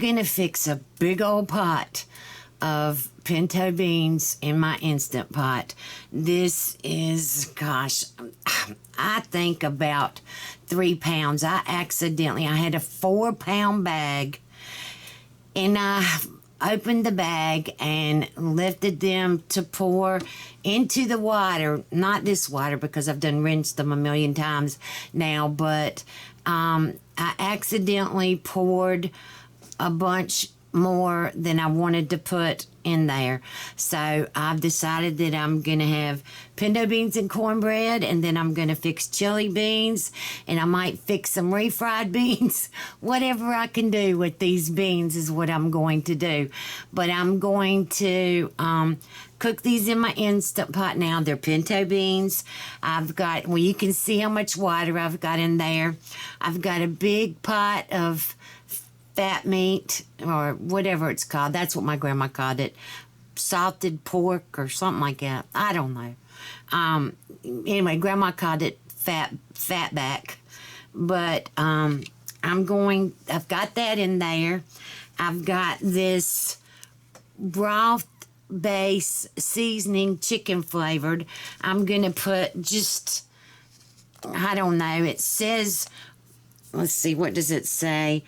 gonna fix a big old pot of pinto beans in my Instant Pot. This is, gosh, I think about 3 pounds. I had a 4-pound bag, and I opened the bag and lifted them to pour into the water. Not this water, because I've done rinsed them a million times now, but I accidentally poured a bunch more than I wanted to put in there. So I've decided that I'm going to have pinto beans and cornbread, and then I'm going to fix chili beans, and I might fix some refried beans. Whatever I can do with these beans is what I'm going to do. But I'm going to cook these in my Instant Pot now. They're pinto beans. I've got, well, you can see how much water I've got in there. I've got a big pot of fat meat, or whatever it's called. That's what my grandma called it. Salted pork or something like that. I don't know. Anyway, grandma called it fatback. But I've got that in there. I've got this broth base seasoning, chicken flavored. I'm going to put just, I don't know, it says, let's see, what does it say?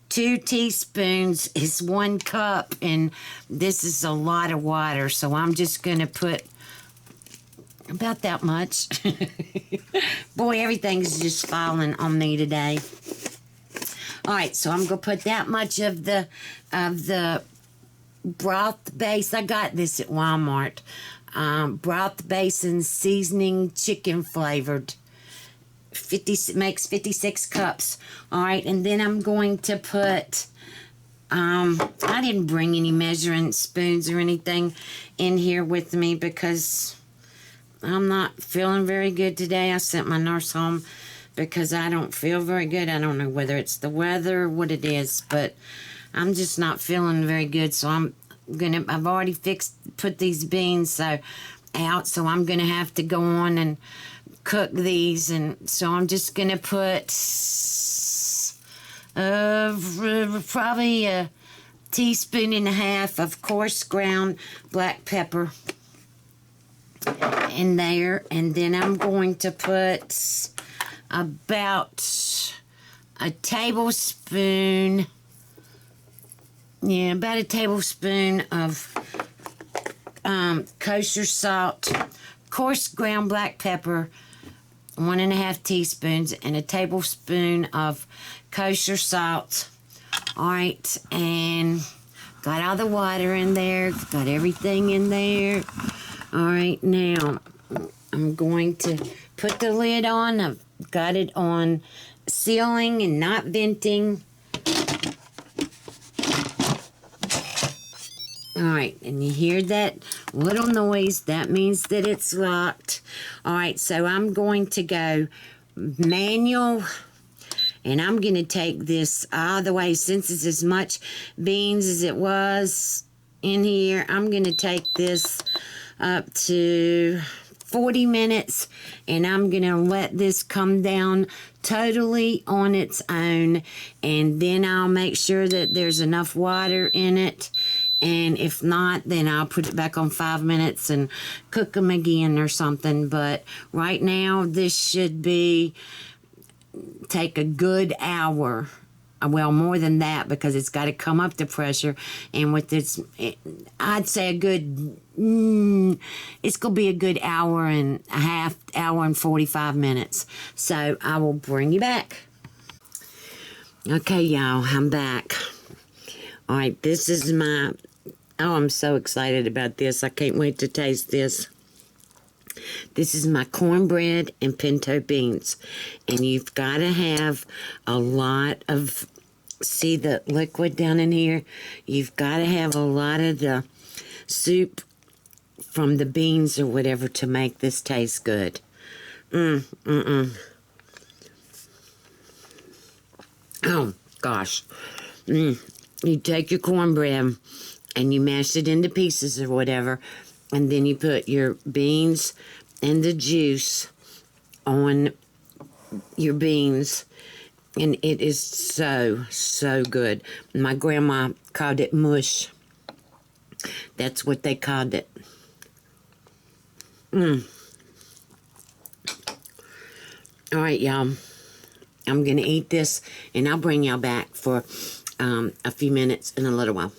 2 teaspoons is 1 cup, and this is a lot of water, so I'm just going to put about that much. Boy, everything's just falling on me today. All right, so I'm going to put that much of the broth base. I got this at Walmart. Broth base and seasoning, chicken flavored. Makes 56 cups. All right, and then I'm going to put, I didn't bring any measuring spoons or anything in here with me because I'm not feeling very good today. I sent my nurse home because I don't feel very good. I don't know whether it's the weather or what it is, but I'm just not feeling very good. So I've already put these beans out, so I'm gonna have to go on and cook these, and so I'm just gonna put probably 1.5 teaspoons of coarse ground black pepper in there, and then I'm going to put about a tablespoon of kosher salt, coarse ground black pepper, 1.5 teaspoons, and a tablespoon of kosher salt. All right, and got all the water in there, got everything in there. All right, now I'm going to put the lid on. I've got it on sealing and not venting. All right, and you hear that little noise, that means that it's locked. All right, so I'm going to go manual, and I'm going to take this all the way. Since it's as much beans as it was in here, I'm going to take this up to 40 minutes, and I'm going to let this come down totally on its own, and then I'll make sure that there's enough water in it. And if not, then I'll put it back on 5 minutes and cook them again or something. But right now, this should take a good hour. Well, more than that, because it's got to come up to pressure. And with this, I'd say it's going to be a good hour and a half, hour and 45 minutes. So I will bring you back. Okay, y'all, I'm back. All right, this is my, I'm so excited about this. I can't wait to taste this. This is my cornbread and pinto beans. And you've got to have a lot of, see the liquid down in here? You've got to have a lot of the soup from the beans or whatever to make this taste good. Oh, gosh. You take your cornbread and you mash it into pieces or whatever, and then you put your beans and the juice on your beans, And it is so, so good. My grandma called it mush. That's what they called it. All right, y'all. I'm going to eat this, and I'll bring y'all back for a few minutes in a little while.